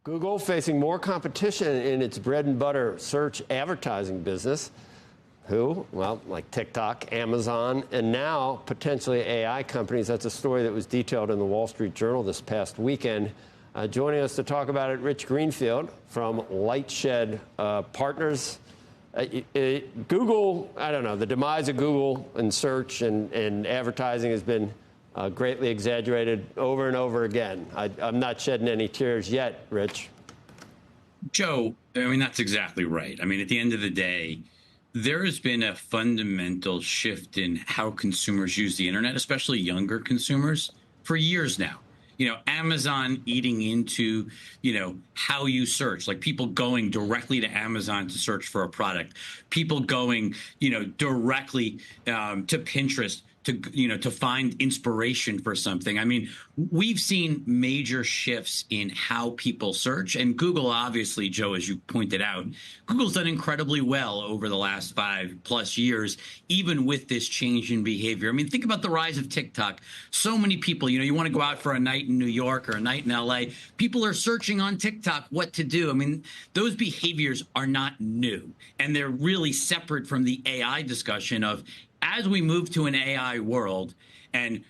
Google facing more competition in its bread and butter search advertising business. Who? Well, like TikTok, Amazon, and now potentially AI companies. That's a story that was detailed in the Wall Street Journal this past weekend. Joining us to talk about it, Rich Greenfield from Lightshed Partners. Google, I don't know, the demise of Google and search and advertising has been greatly exaggerated over and over again. I'm not shedding any tears yet, Rich. Joe, I mean, that's exactly right. I mean, at the end of the day, there has been a fundamental shift in how consumers use the internet, especially younger consumers, for years now. You know, Amazon eating into, how you search, like people going directly to Amazon to search for a product, people going, directly to Pinterest to find inspiration for something. I mean, we've seen major shifts in how people search, and Google, obviously, Joe, as you pointed out, Google's done incredibly well over the last 5+ years, even with this change in behavior. I mean, think about the rise of TikTok. So many people, you want to go out for a night in New York or a night in LA, people are searching on TikTok what to do. I mean, those behaviors are not new, and they're really separate from the AI discussion of, as we move to an AI world and,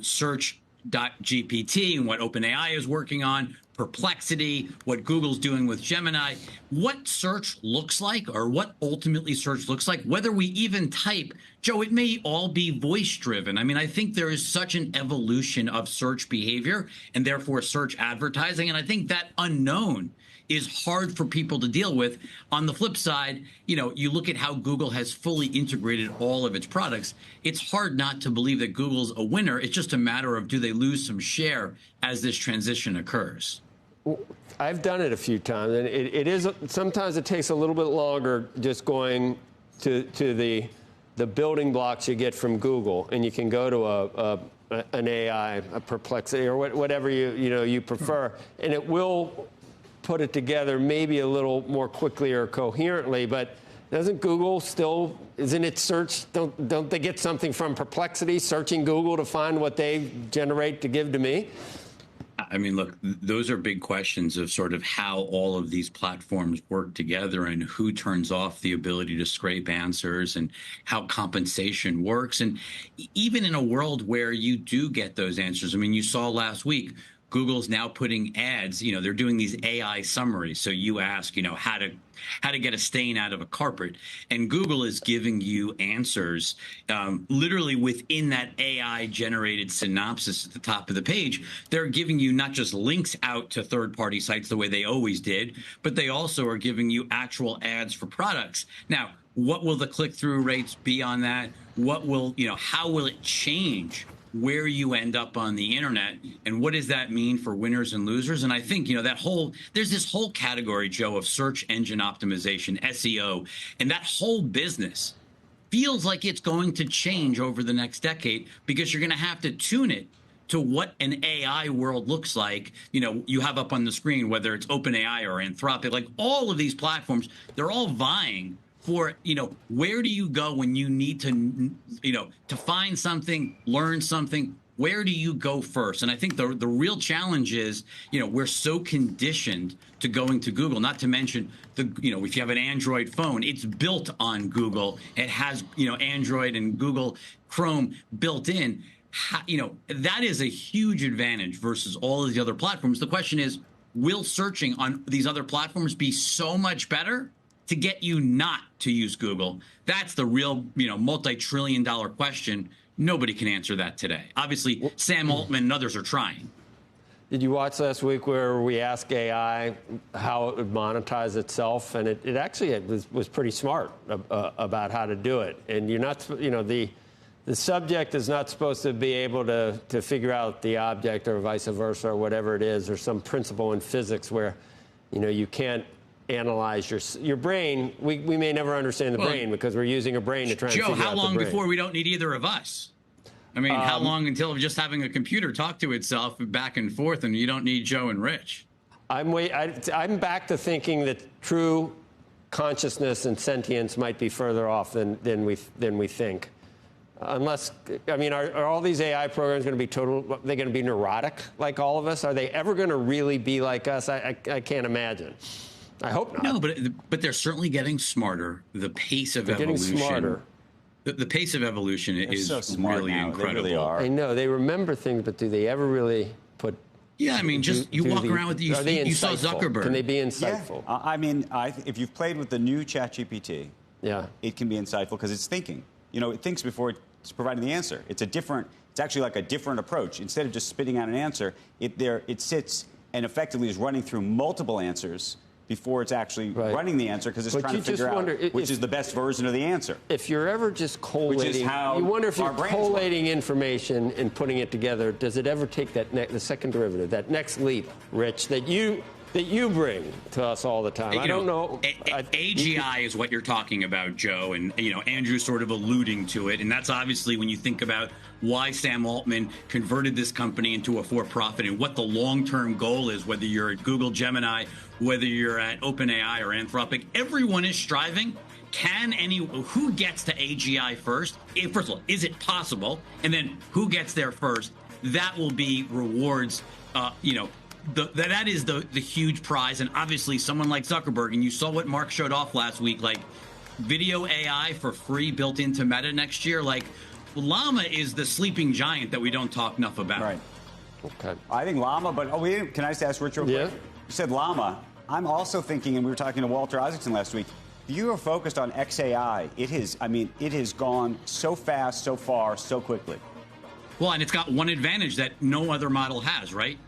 search.GPT and what OpenAI is working on, Perplexity, what Google's doing with Gemini, what search looks like, or what ultimately search looks like, whether we even type, Joe, it may all be voice driven. I mean, I think there is such an evolution of search behavior and therefore search advertising. And I think that unknown is hard for people to deal with. On the flip side, you look at how Google has fully integrated all of its products. It's hard not to believe that Google's a winner. It's just a matter of, do they lose some share as this transition occurs? I've done it a few times, and it is sometimes it takes a little bit longer just going to the building blocks you get from Google, and you can go to an AI, a Perplexity, or whatever you prefer, and it will put it together maybe a little more quickly or coherently. But doesn't Google still, isn't it search? Don't they get something from Perplexity, searching Google to find what they generate to give to me? I mean, look, those are big questions of sort of how all of these platforms work together and who turns off the ability to scrape answers and how compensation works. And even in a world where you do get those answers, I mean, you saw last week, Google's now putting ads, they're doing these AI summaries. So you ask, how to get a stain out of a carpet, and Google is giving you answers literally within that AI generated synopsis at the top of the page. They're giving you not just links out to third-party sites the way they always did, but they also are giving you actual ads for products. Now, what will the click-through rates be on that? What will, how will it change where you end up on the internet, and what does that mean for winners and losers? And I think, there's this whole category, Joe, of search engine optimization, SEO, and that whole business feels like it's going to change over the next decade, because you're going to have to tune it to what an AI world looks like. You have up on the screen, whether it's OpenAI or Anthropic, like all of these platforms, they're all vying for, where do you go when you need to, to find something, learn something? Where do you go first? And I think the real challenge is, we're so conditioned to going to Google, not to mention if you have an Android phone, it's built on Google. It has, Android and Google Chrome built in. That is a huge advantage versus all of the other platforms. The question is, will searching on these other platforms be so much better to get you not to use Google? That's the real, multi-trillion-dollar question. Nobody can answer that today. Obviously, Sam Altman and others are trying. Did you watch last week where we asked AI how it would monetize itself? And it actually was pretty smart about how to do it. And you're not, the subject is not supposed to be able to figure out the object or vice versa or whatever it is, or some principle in physics where, you can't analyze your brain. We may never understand the brain because we're using a brain to try and figure out the brain. Joe, how long before we don't need either of us? I mean, how long until just having a computer talk to itself back and forth and you don't need Joe and Rich? I'm back to thinking that true consciousness and sentience might be further off than we think. Unless, I mean, are all these AI programs going to be they're going to be neurotic like all of us? Are they ever going to really be like us? I can't imagine. I hope not. No, but they're certainly getting smarter. The pace of evolution. Getting smarter. The pace of evolution is so smart really now. incredible. They really are. I know they remember things, but do they ever really put? Yeah, I mean, just you walk around with you saw Zuckerberg. Can they be insightful? Yeah. I mean, if you've played with the new ChatGPT, yeah, it can be insightful because it's thinking. You know, it thinks before it's providing the answer. It's actually like a different approach. Instead of just spitting out an answer, it sits and effectively is running through multiple answers before it's actually running the answer, because it's trying to figure out which is the best version of the answer. If you're ever just collating, you wonder if you're collating information and putting it together, does it ever take the second derivative, that next leap, Rich, that you bring to us all the time? I don't know. AGI is what you're talking about, Joe, and Andrew's sort of alluding to it, and that's obviously when you think about why Sam Altman converted this company into a for-profit and what the long-term goal is, whether you're at Google Gemini, whether you're at OpenAI or Anthropic. Everyone is striving. Who gets to AGI first? First of all, is it possible? And then who gets there first? That will be rewards, that is the huge prize. And obviously someone like Zuckerberg, and you saw what Mark showed off last week, like video AI for free built into Meta next year. Like Llama is the sleeping giant that we don't talk enough about. Right. Okay. I think Llama, but can I just ask Rich real quick? Yeah. You said Llama. I'm also thinking, and we were talking to Walter Isaacson last week, if you are focused on XAI, it has gone so fast, so far, so quickly. Well, and it's got one advantage that no other model has, right?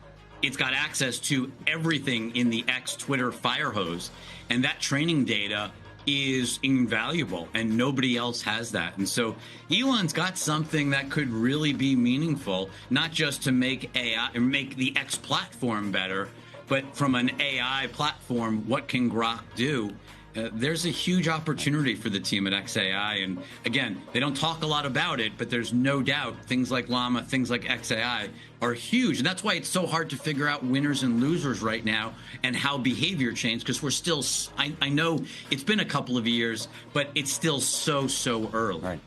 It's got access to everything in the Twitter fire hose, and that training data is invaluable, and nobody else has that. And so Elon's got something that could really be meaningful, not just to make AI or make the X platform better, but from an AI platform, what can Grok do? There's a huge opportunity for the team at XAI. And again, they don't talk a lot about it, but there's no doubt things like Llama, things like XAI are huge. And that's why it's so hard to figure out winners and losers right now and how behavior changes, because we're still, I know it's been a couple of years, but it's still so early. Right.